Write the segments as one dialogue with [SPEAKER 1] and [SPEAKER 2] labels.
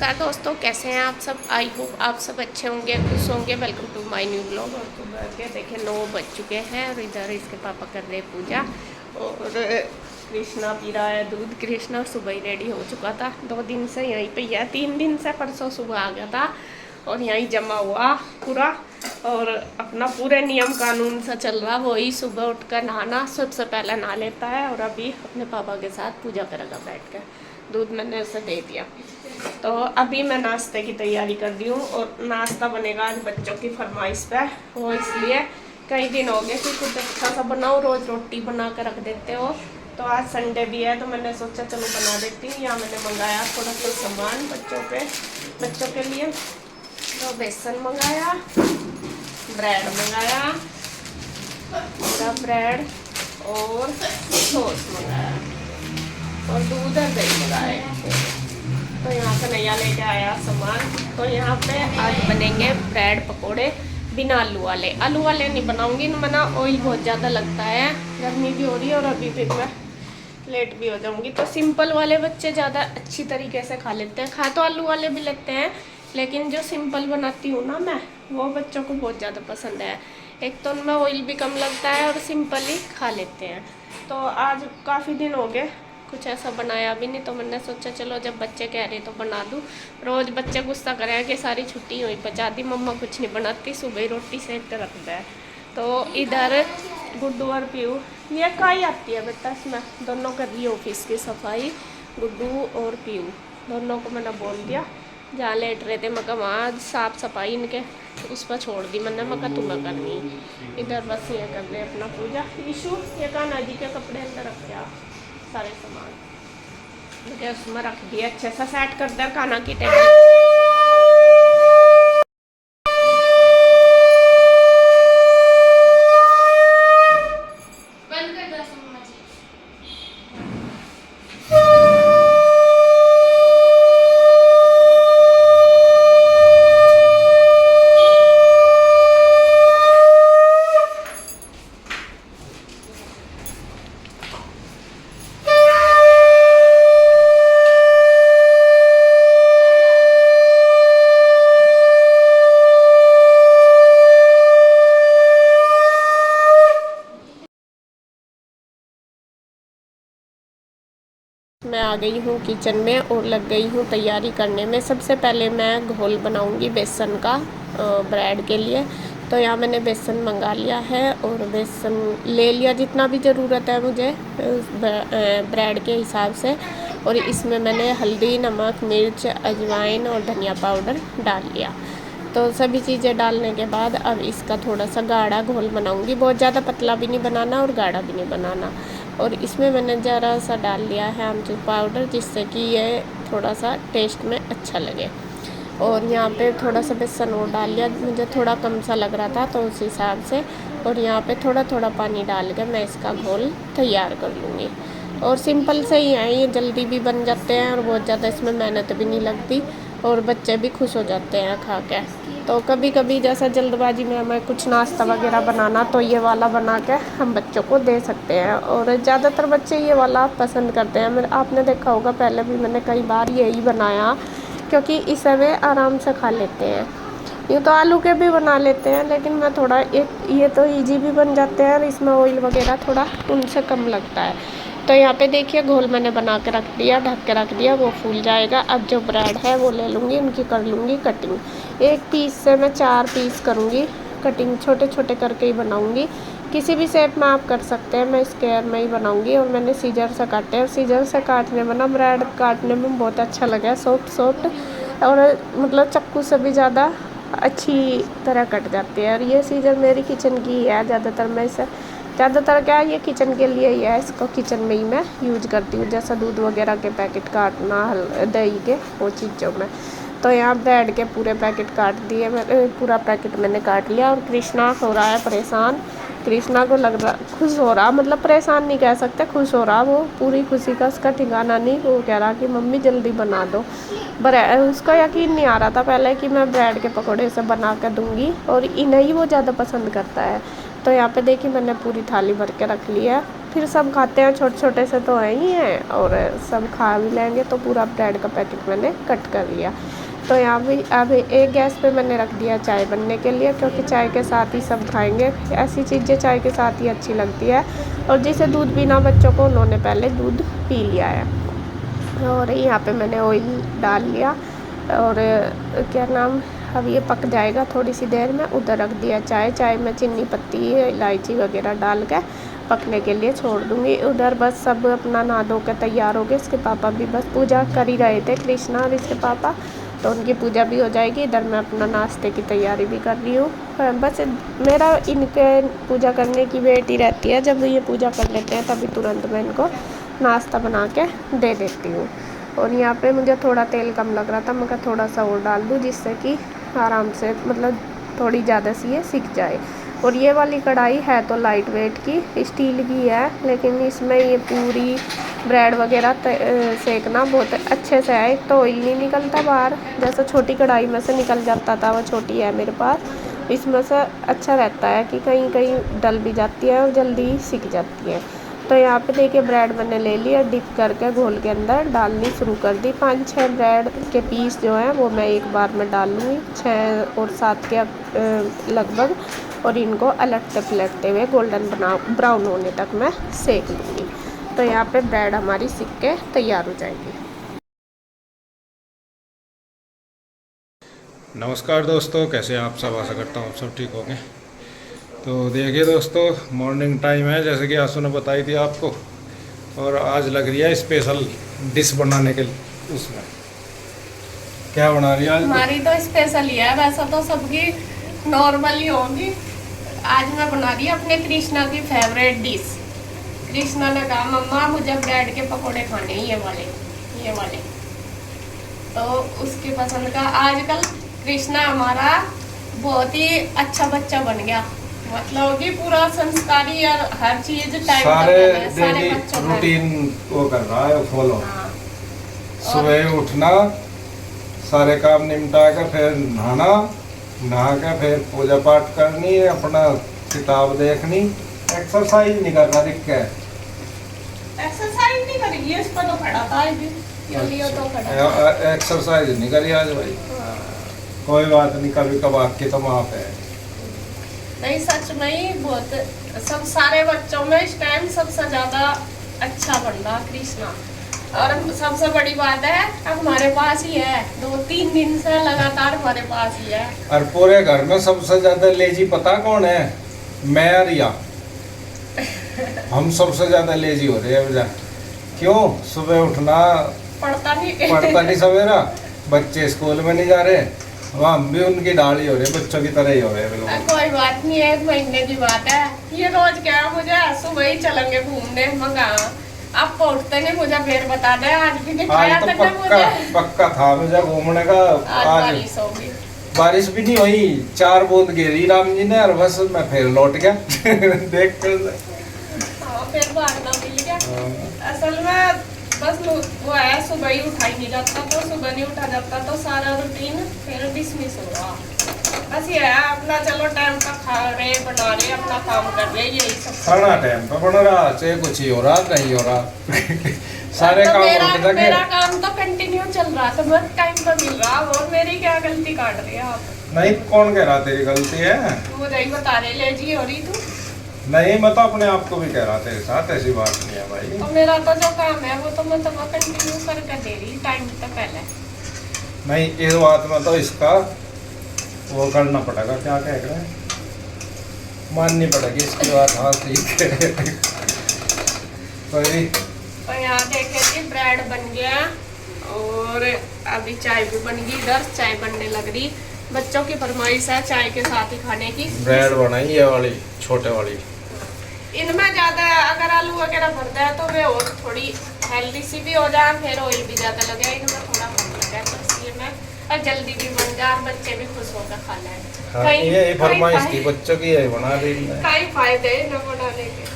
[SPEAKER 1] नमस्कार दोस्तों, कैसे हैं आप सब। आई होप आप सब अच्छे होंगे, खुश होंगे। Welcome to my new blog. और सुबह के देखें 9 बज चुके हैं और इधर इसके पापा कर रहे पूजा और कृष्णा पी रहा है दूध। कृष्णा सुबह ही रेडी हो चुका था, 2 दिन से यहीं पे है, 3 दिन से, परसों सुबह आ गया था और यहीं जमा हुआ पूरा और अपना पूरे नियम कानून से चल रहा। वही सुबह उठकर नहाना, सबसे पहले नहा लेता है और अभी अपने पापा के साथ पूजा करेगा बैठ कर। दूध मैंने उसे दे दिया। तो अभी मैं नाश्ते की तैयारी कर रही हूँ और नाश्ता बनेगा आज बच्चों की फरमाइश पे। वो इसलिए कई दिन हो गए कि कुछ अच्छा सा बनाओ, रोज़ रोटी बना कर रख देते हो। तो आज संडे भी है तो मैंने सोचा चलो बना देती हूँ। यहाँ मैंने मंगाया थोड़ा सा सामान बच्चों के लिए। तो बेसन मंगाया, ब्रेड मंगाया, पूरा ब्रेड और सॉस मंगाया और दूध और दही मंगाए। तो यहाँ पे नया लेके आया सामान। तो यहाँ पे आज बनेंगे ब्रेड पकोड़े बिना आलू वाले। आलू वाले नहीं बनाऊंगी, ना ऑयल बहुत ज़्यादा लगता है, गर्मी भी हो रही है और अभी फिर मैं लेट भी हो जाऊंगी। तो सिंपल वाले बच्चे ज़्यादा अच्छी तरीके से खा लेते हैं। खा तो आलू वाले भी लेते हैं, लेकिन जो सिंपल बनाती हूँ ना मैं, वो बच्चों को बहुत ज़्यादा पसंद है। एक तो उनमें ऑयल भी कम लगता है और सिंपल ही खा लेते हैं। तो आज काफ़ी दिन हो गए कुछ ऐसा बनाया भी नहीं, तो मैंने सोचा चलो जब बच्चे कह रहे तो बना दूँ। रोज़ बच्चे गुस्सा करें कि सारी छुट्टी हुई पचा दी, मम्मा कुछ नहीं बनाती, सुबह ही रोटी सेक कर रखता है। तो इधर गुड्डू और पीयू, ये काई आती है बेटा, इसमें दोनों कर रही ऑफिस की सफाई। गुड्डू और पीयू दोनों को मैंने बोल दिया, जहाँ लेट रहे थे मैं वहाँ साफ सफाई इनके उस पर छोड़ दी मैंने, मैं तुम्हें करनी। इधर बस ये कर रहे अपना पूजा। ईशू ये कान्हा जी के कपड़े अंदर रखे सारे सामान, मुझे उसमें रख दिया, अच्छे से सेट कर दिया खाना की टेबल। मैं आ गई हूँ किचन में और लग गई हूँ तैयारी करने में। सबसे पहले मैं घोल बनाऊँगी बेसन का ब्रेड के लिए। तो यहाँ मैंने बेसन मंगा लिया है और बेसन ले लिया जितना भी ज़रूरत है मुझे ब्रेड के हिसाब से। और इसमें मैंने हल्दी, नमक, मिर्च, अजवाइन और धनिया पाउडर डाल लिया। तो सभी चीज़ें डालने के बाद अब इसका थोड़ा सा गाढ़ा घोल बनाऊंगी। बहुत ज़्यादा पतला भी नहीं बनाना और गाढ़ा भी नहीं बनाना। और इसमें मैंने ज़रा सा डाल लिया है आमचूर पाउडर, जिससे कि ये थोड़ा सा टेस्ट में अच्छा लगे। और यहाँ पे थोड़ा सा बेसन और डाल लिया, मुझे थोड़ा कम सा लग रहा था तो उस हिसाब से। और यहाँ पे थोड़ा थोड़ा पानी डाल के मैं इसका घोल तैयार कर लूँगी। और सिंपल से ही हैं, ये जल्दी भी बन जाते हैं और बहुत ज़्यादा इसमें मेहनत भी नहीं लगती और बच्चे भी खुश हो जाते हैं खा के। तो कभी कभी जैसा जल्दबाजी में हमें कुछ नाश्ता वगैरह बनाना, तो ये वाला बना के हम बच्चों को दे सकते हैं। और ज़्यादातर बच्चे ये वाला पसंद करते हैं। आपने देखा होगा पहले भी मैंने कई बार यही बनाया, क्योंकि इसे वे आराम से खा लेते हैं। यूँ तो आलू के भी बना लेते हैं, लेकिन मैं थोड़ा ये तो ईजी भी बन जाते हैं और इसमें ऑयल वगैरह थोड़ा उनसे कम लगता है। तो यहाँ पे देखिए घोल मैंने बना के रख दिया, ढक के रख दिया, वो फूल जाएगा। अब जो ब्रेड है वो ले लूँगी, उनकी कर लूँगी कटिंग। एक पीस से मैं 4 पीस करूँगी कटिंग, छोटे छोटे करके ही बनाऊँगी। किसी भी शेप में आप कर सकते हैं, मैं स्क्वायर में ही बनाऊँगी। और मैंने सीजर से काटे, और सीजर से काटने में ना ब्रेड काटने में बहुत अच्छा लगा, सॉफ्ट सॉफ्ट, और मतलब चाकू से भी ज़्यादा अच्छी तरह कट जाती है। और ये सीजर मेरी किचन की है, ज़्यादातर मैं इसे क्या है, ये किचन के लिए ही है, इसको किचन में ही मैं यूज करती हूँ, जैसा दूध वगैरह के पैकेट काटना, दही के, वो चीज़ों में। तो यहाँ ब्रेड के पूरे पैकेट काट दिए, मैंने पूरा पैकेट मैंने काट लिया। और कृष्णा हो रहा है परेशान, कृष्णा को लग रहा खुश हो रहा, मतलब परेशान नहीं कह सकते, खुश हो रहा, वो पूरी खुशी का उसका ठिकाना नहीं। वो कह रहा कि मम्मी जल्दी बना दो। उसका यकीन नहीं आ रहा था पहले कि मैं ब्रेड के पकौड़े से बना कर दूँगी, और इन्हें ही वो ज़्यादा पसंद करता है। तो यहाँ पे देखिए मैंने पूरी थाली भर के रख ली है फिर सब खाते हैं, छोटे छोटे से तो है ही हैं, और सब खा भी लेंगे। तो पूरा ब्रेड का पैकेट मैंने कट कर लिया। तो यहाँ भी अब एक गैस पे मैंने रख दिया चाय बनने के लिए, क्योंकि चाय के साथ ही सब खाएंगे। ऐसी चीज़ें चाय के साथ ही अच्छी लगती है। और जिसे दूध पीना बच्चों को, उन्होंने पहले दूध पी लिया है। और यहाँ पे मैंने ऑयल डाल लिया, और क्या नाम, अब ये पक जाएगा थोड़ी सी देर में। उधर रख दिया चाय में चीनी पत्ती इलायची वगैरह डाल के पकने के लिए छोड़ दूँगी। उधर बस सब अपना नहा धो के तैयार हो गए। इसके पापा भी बस पूजा कर ही रहे थे, कृष्णा और इसके पापा, तो उनकी पूजा भी हो जाएगी। इधर मैं अपना नाश्ते की तैयारी भी कर रही हूँ। बस मेरा इनके पूजा करने की वेट ही रहती है, जब ये पूजा कर लेते हैं तभी तुरंत मैं इनको नाश्ता बना के दे देती हूँ। और यहाँ पे मुझे थोड़ा तेल कम लग रहा था, मैं थोड़ा सा और डाल दूँ, जिससे कि आराम से मतलब थोड़ी ज़्यादा सी ये सिक जाए। और ये वाली कढ़ाई है तो लाइट वेट की स्टील की है, लेकिन इसमें ये पूरी ब्रेड वगैरह सेकना बहुत अच्छे से है। तो ऑयल नहीं निकलता बाहर, जैसा छोटी कढ़ाई में से निकल जाता था, वो छोटी है मेरे पास। इसमें से अच्छा रहता है कि कहीं कहीं डल भी जाती है और जल्दी सिक जाती है। तो यहाँ पे देखिए ब्रेड मैंने ले लिया, डिप करके घोल के अंदर डालनी शुरू कर दी। 5-6 ब्रेड के पीस जो हैं वो मैं एक बार में डाल लूँगी, 6 और 7 के लगभग। और इनको अलटते पलटते हुए गोल्डन ब्राउन होने तक मैं सेक लूँगी। तो यहाँ पे ब्रेड हमारी सिक के तैयार हो जाएगी।
[SPEAKER 2] नमस्कार दोस्तों, कैसे हैं आप सब? आशा करता हूँ आप सब ठीक होंगे। तो देखिए दोस्तों, मॉर्निंग टाइम है जैसे कि आंसू ने बताई थी आपको, और आज लग रही है स्पेशल डिश बनाने के लिए। उसमें क्या बना रही है आज?
[SPEAKER 1] हमारी तो स्पेशल ही है, वैसा तो सबकी नॉर्मल ही होगी। आज मैं बना रही हूँ अपने कृष्णा की फेवरेट डिश। कृष्णा ने कहा मम्मा मुझे ब्रेड के पकोड़े खाने, ये वाले। तो उसकी पसंद का, आजकल कृष्णा हमारा बहुत ही अच्छा बच्चा बन गया, मतलब कि पूरा संस्कारी और हर चीज टाइम
[SPEAKER 2] सारे रूटीन वो कर रहा है फॉलो।
[SPEAKER 1] हाँ।
[SPEAKER 2] सुबह उठना, सारे काम निपटा कर फिर नहा के फिर पूजा पाठ करनी है, अपना किताब देखनी। एक्सरसाइज नहीं करना दिख के।
[SPEAKER 1] एक्सरसाइज नहीं करेगी, इस पर तो खड़ा था आज भी।
[SPEAKER 2] एक्सरसाइज नहीं करी आज भाई।
[SPEAKER 1] हाँ।
[SPEAKER 2] कोई बात नहीं, कभी कभार की तो माफ है।
[SPEAKER 1] नहीं सच में ही बहुत, सब सारे बच्चों में इस टाइम सबसे ज्यादा अच्छा बन रहा कृष्णा। और सबसे बड़ी बात है अब हमारे पास ही है, 2-3 दिन से लगातार हमारे पास ही है।
[SPEAKER 2] और पूरे घर में सबसे ज्यादा लेजी पता कौन है? मैं और रिया। हम सबसे ज्यादा लेजी हो रहे हैं वजह। क्यों? सुबह उठना पड़ता नहीं सवेरा, बच्चे स्कूल में नहीं जा रहे, वहाँ हम भी उनकी डाली हो रहे, बच्चों की तरह ही हो रहे हैं।
[SPEAKER 1] कोई बात नहीं है, 1 महीने की बात है। ये रोज क्या, मुझे सुबह ही चलेंगे घूमने, मंगा आप पहुँचते नहीं, मुझे फिर बता दे। आज भी नहीं खाया
[SPEAKER 2] तो
[SPEAKER 1] मुझे
[SPEAKER 2] पक्का था मुझे घूमने का।
[SPEAKER 1] आज बारिश होगी।
[SPEAKER 2] बारिश भी नहीं हुई, 4 बूंद गिरी राम जी ने, और बस मैं फिर लौट गया। देख कर
[SPEAKER 1] फिर भागना मिल गया। असल में बस वो है, सुबह ही उठाई नहीं जाता, तो सुबह नहीं उठा जाता तो सारा रूटीन फिर डिसमिस हो रहा। बस ये है अपना, चलो टाइम का खा रहे, बना रहे, अपना काम कर रहे, यही सब
[SPEAKER 2] खाना टाइम पे बन रहा, चाहे कुछ ही हो रहा नहीं हो रहा। सारे
[SPEAKER 1] तो
[SPEAKER 2] काम
[SPEAKER 1] मेरा काम तो कंटिन्यू चल रहा, तो बहुत टाइम तो मिल रहा। और मेरी क्या गलती काट रही है आप?
[SPEAKER 2] नहीं, कौन कह रहा तेरी गलती है?
[SPEAKER 1] मुझे ही बता रहे, ले जी हो रही तू।
[SPEAKER 2] नहीं, मैं तो अपने आप को भी कह रहा तेरे साथ, ऐसी बात नहीं है भाई।
[SPEAKER 1] तो मेरा तो जो काम है वो तो मैं तुम्हें कंटिन्यू करके दे रही टाइम से पहले।
[SPEAKER 2] नहीं, इस बात में तो इसका वो करना पड़ेगा, क्या कह रहे हैं, माननी पड़ेगी इसकी बात। हाँ ठीक है।
[SPEAKER 1] तो यहाँ देखे कि ब्रेड बन गया, और अभी चाय भी बन गई। इधर चाय बनने लग रही, बच्चों की फरमाइश है चाय के साथ ही खाने की।
[SPEAKER 2] ब्रेड बनाई ये वाली, छोटे वाली।
[SPEAKER 1] इनमें ज्यादा अगर आलू वगैरह भरता है तो वे और थोड़ी हेल्दी सी भी हो जाए, फिर ऑयल भी ज्यादा लगे, इनमें थोड़ा कम लगे, तो इसलिए मैं, और जल्दी भी बन जाए, बच्चे भी खुश होकर खा लें।
[SPEAKER 2] हाँ, ये फरमाइश थी बच्चों की, यही बना रही है।
[SPEAKER 1] कई फायदे न बनाने के।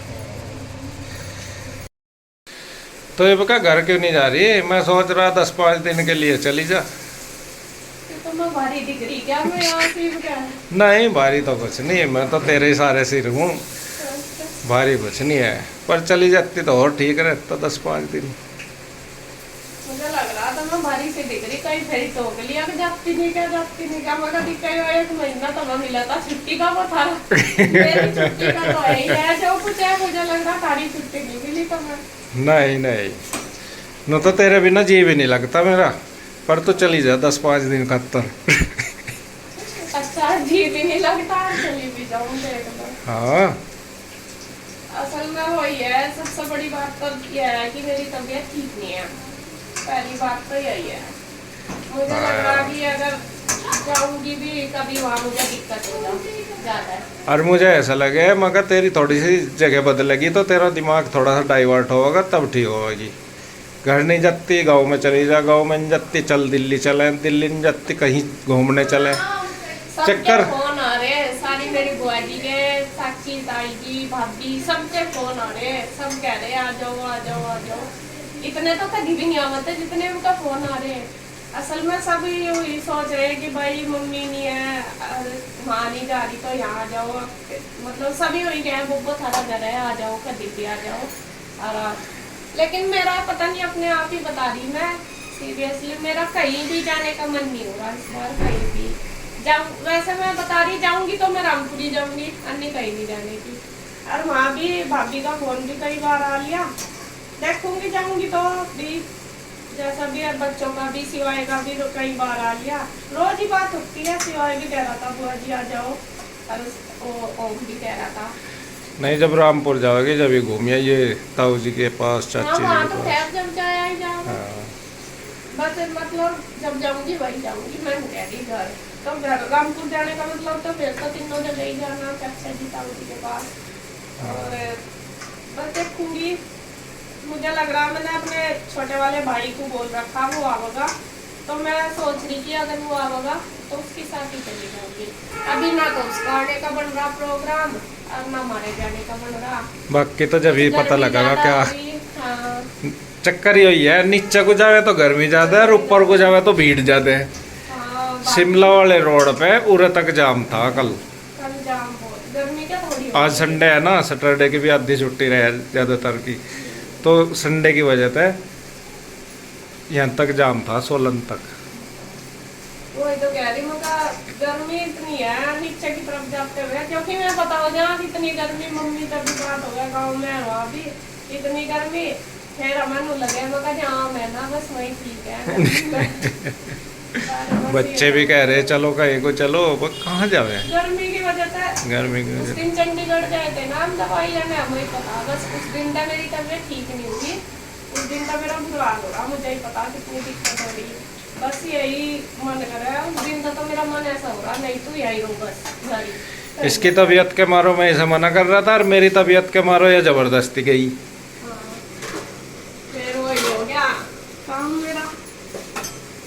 [SPEAKER 2] तो ये बका घर क्यों नहीं जा रही? मैं सोच रहा 10-5 दिन के लिए चली जा।
[SPEAKER 1] तो मैं भारी डिग्री क्या, मैं यहाँ से क्या?
[SPEAKER 2] नहीं, भारी तो कुछ नहीं, मैं तो तेरे ही सारे सिर हूँ। भारी कुछ नहीं है, पर चली जाती तो और ठीक रहता 10-5 दिन।
[SPEAKER 1] मुझे लग रहा था मैं भारी से दिख रही, कहीं फेरी टोक लिया कि जाती नहीं क्या मगर दिखाई हुआ 1 महीना तो मैं मिला था छुट्टी का, वो था मेरी छुट्टी का तो यही है जो कुछ है। मुझे लग रहा तारी छुट्टी नहीं मिली तो मैं
[SPEAKER 2] नहीं न तो तेरे बिना जी भी नहीं लगता मेरा, पर तो चली जा 10-5 दिन खतर।
[SPEAKER 1] अच्छा जी भी नहीं लगता, चली भी जाऊँ देख लो।
[SPEAKER 2] हाँ
[SPEAKER 1] असल में वही है, सबसे बड़ी बात तो यह है कि मेरी तबीयत ठीक नहीं है, पहली बात तो यही है। मुझे लग रहा कि अगर जाऊंगी भी कभी वहाँ मुझे दिक्कत हो ज्यादा है।
[SPEAKER 2] और मुझे ऐसा लगे मगर तेरी थोड़ी सी जगह बदलेगी तो तेरा दिमाग थोड़ा सा डाइवर्ट होगा, तब ठीक होगी। घर नहीं जाती गांव में चली जा, गांव में नहीं जाती चल दिल्ली चले, दिल्ली नहीं जाती कहीं घूमने चले। चक्कर
[SPEAKER 1] फोन आ रहे हैं, सारी मेरी बुआ जी के, साक्षी ताई जी भाभी सबके फोन आ रहे हैं, सब कह रहे हैं आ जाओ आ जाओ आ जाओ। इतने तो कभी भी नहीं आते जितने उनका फोन आ रहे हैं। असल में सब यही सोच रहे हैं कि भाई मम्मी नहीं है, माँ नहीं जा रही तो यहाँ आ जाओ, मतलब सभी वही कहे बुब्बो थारा घर है आ जाओ, कभी भी आ जाओ। और लेकिन मेरा पता नहीं अपने आप ही बता रही मैं सीरियसली, मेरा कहीं भी जाने का मन नहीं हो रहा इस बार, कहीं भी जाऊँ। वैसे मैं बता रही जाऊंगी तो मैं रामपुरी जाऊंगी, अन्य कहीं नहीं जाने की। और वहाँ भी भाभी का फोन भी कई बार आ लिया, देखूंगी जाऊंगी तो भी जैसा भी है, बच्चों का भी सिवाय का भी कई बार आ लिया। रोज ही बात होती है, सिवाय भी कह रहा था बुआ जी आ जाओ, और ओम भी कह रहा था।
[SPEAKER 2] नहीं जब रामपुर जाओगे जब ही घूमिए ये ताऊ जी के पास, चाची जी
[SPEAKER 1] हाँ
[SPEAKER 2] के
[SPEAKER 1] तो
[SPEAKER 2] पास।
[SPEAKER 1] खैर जब जाया ही जाओगे।
[SPEAKER 2] हाँ।
[SPEAKER 1] बस मतलब जब जाऊंगी वही जाऊंगी, मैं कह रही घर तो घर रामपुर जाने का मतलब तो फिर तो 3 जगह ही जाना, चाचा जी ताऊ जी के पास। और बस देखूंगी, मुझे लग रहा मैंने अपने छोटे वाले भाई को बोल रखा वो आवेगा, तो मैं सोच रही कि अगर वो आवेगा तो उसके साथ ही चली जाऊंगी। अभी ना तो उसका आने का बन रहा प्रोग्राम और ना हमारे जाने का बन रहा।
[SPEAKER 2] बाकी तो जब ही पता लगेगा क्या।
[SPEAKER 1] हाँ।
[SPEAKER 2] चक्कर ही है, नीचे को जावे तो गर्मी ज्यादा है और ऊपर को जावे तो भीड़ ज्यादा है।
[SPEAKER 1] हाँ,
[SPEAKER 2] शिमला वाले रोड पे उरे तक जाम था कल
[SPEAKER 1] जाम बहुत, गर्मी क्या थोड़ी
[SPEAKER 2] आज संडे है ना, सैटरडे की भी आधी छुट्टी रहे ज्यादातर की, तो संडे की वजह से यहाँ तक जाम था, सोलन तक।
[SPEAKER 1] वही तो कह रही मुझे, गर्मी इतनी है नीचे की तरफ जाते हुए, क्योंकि मैं पता हो जाए इतनी गर्मी, मम्मी तभी बात हो गया गाँव में वहाँ भी इतनी गर्मी, फिर हमें लगे मगर हाँ मैं ना बस वही ठीक है।
[SPEAKER 2] बच्चे भी कह रहे चलो कहीं को चलो, वो कहाँ जावे
[SPEAKER 1] गर्मी की वजह से।
[SPEAKER 2] गर्मी की
[SPEAKER 1] उस
[SPEAKER 2] वजह।
[SPEAKER 1] दिन चंडीगढ़ गए थे ना हम दवाई लेने, हमें पता बस उस दिन का मेरी तबीयत ठीक नहीं हुई, उस दिन का मेरा बुरा हो रहा, मुझे ही पता कितनी दिक्कत हो रही है। बस यही मन कर रहा है, उस दिन का तो मेरा मन ऐसा हो रहा नहीं तो यही रहूँ बस घर ही।
[SPEAKER 2] इसकी तबीयत के मारो मैं इसे मना कर रहा था और मेरी तबीयत के मारो ये जबरदस्ती गई।
[SPEAKER 1] हाँ। फिर वही हो गया काम मेरा,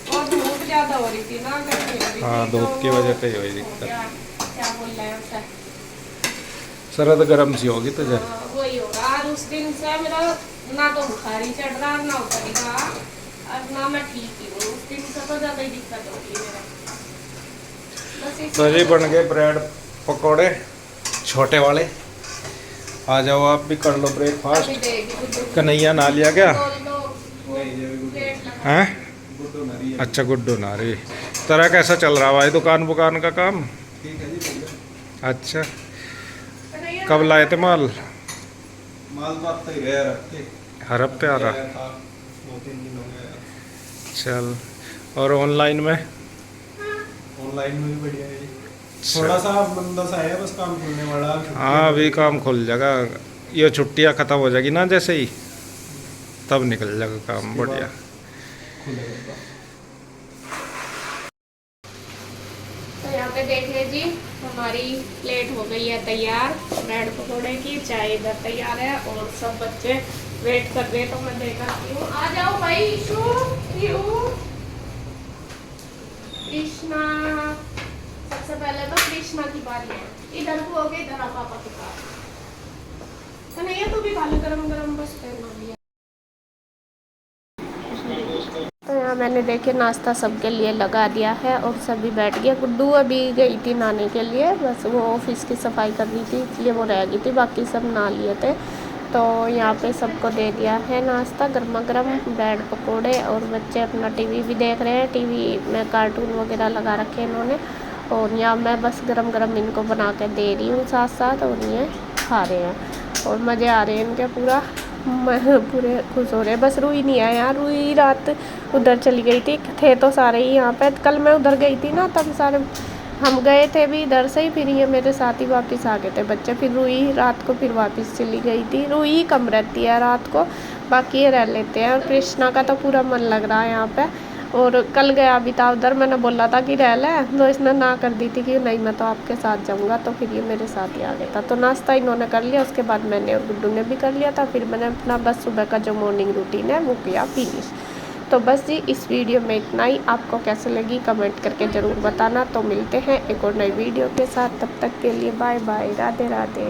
[SPEAKER 1] और धूप ज्यादा हो रही थी ना, गर्मी हो रही थी।
[SPEAKER 2] हाँ धूप की वजह से ही हुई दिक्कत।
[SPEAKER 1] क्या बोल रहे हैं उसे,
[SPEAKER 2] सरद गर्म सी होगी तुझे।
[SPEAKER 1] वही होगा। और उस दिन से मेरा ना तो बुखार ही चढ़ रहा ना उतरेगा, और ना मैं ठीक ही हूँ। उस दिन से तो ज्यादा ही दिक्कत होगी मेरा।
[SPEAKER 2] तो जी बन गए ब्रेड पकोड़े छोटे वाले, आ जाओ आप भी कर लो ब्रेकफास्ट। कन्हैया ना लिया क्या हैं? अच्छा गुड्डू नारी। तेरा कैसा चल रहा भाई दुकान बुकान का काम? अच्छा कब लाए थे माल? हर हफ्ते आ रहा। चल और ऑनलाइन में?
[SPEAKER 3] ऑनलाइन में भी बढ़िया है, थोड़ा सा मंदा सा है बस काम खुलने वाला।
[SPEAKER 2] हाँ अभी काम खुल जाएगा, ये छुट्टियाँ ख़त्म हो जाएगी ना जैसे ही, तब निकल जाएगा काम बढ़िया।
[SPEAKER 1] तो यहाँ पे देख लीजिए हमारी प्लेट हो गई है तैयार ब्रेड पकौड़े की, चाय इधर तैयार है और सब बच्चे वेट कर रहे हैं, तो मैं देख आती हूँ। आ जाओ भाई इशू कृष्णा, सबसे पहले तो कृष्णा की बारी है। इधर को हो गए, इधर आ पापा के पास। तो नहीं है तू भी खा ले गरम गरम, बस पहना लिया। तो यहाँ मैंने पहले देखिए नाश्ता सबके लिए लगा दिया है और सभी बैठ गए। गुड्डू अभी गई थी नहाने के लिए, बस वो ऑफिस की सफाई कर रही थी इसलिए वो रह गई थी, बाकी सब नहा लिए थे। तो यहाँ पे सबको दे दिया है नाश्ता, गर्मा गर्म ब्रेड पकोड़े, और बच्चे अपना टीवी भी देख रहे हैं। टीवी में कार्टून वगैरह लगा रखे हैं इन्होंने, और यहाँ मैं बस गरम गरम इनको बना के दे रही हूँ साथ साथ, और ये खा रहे हैं और मज़े आ रहे हैं इनके, पूरे खुश हो रहे हैं। बस रूही नहीं है यार, रूही रात उधर चली गई थी, थे तो सारे ही यहाँ पे। कल मैं उधर गई थी ना, तब सारे हम गए थे भी इधर से ही, फिर ये मेरे साथ ही वापस आ गए थे बच्चे। फिर रूही रात को फिर वापस चली गई थी। रूही कम रहती है रात को, बाकी ये रह लेते हैं। और कृष्णा का तो पूरा मन लग रहा है यहाँ पे, और कल गया भी था उधर, मैंने बोला था कि रह ले, तो इसने ना कर दी थी कि नहीं मैं तो आपके साथ जाऊंगा, तो फिर ये मेरे साथ ही आ गया था। तो नाश्ता इन्होंने कर लिया, उसके बाद मैंने और गुड्डू ने भी कर लिया था। फिर मैंने अपना बस सुबह का जो मॉर्निंग रूटीन है वो किया फिनिश। तो बस जी इस वीडियो में इतना ही। आपको कैसे लगी कमेंट करके ज़रूर बताना। तो मिलते हैं एक और नई वीडियो के साथ, तब तक के लिए बाय बाय, राधे राधे।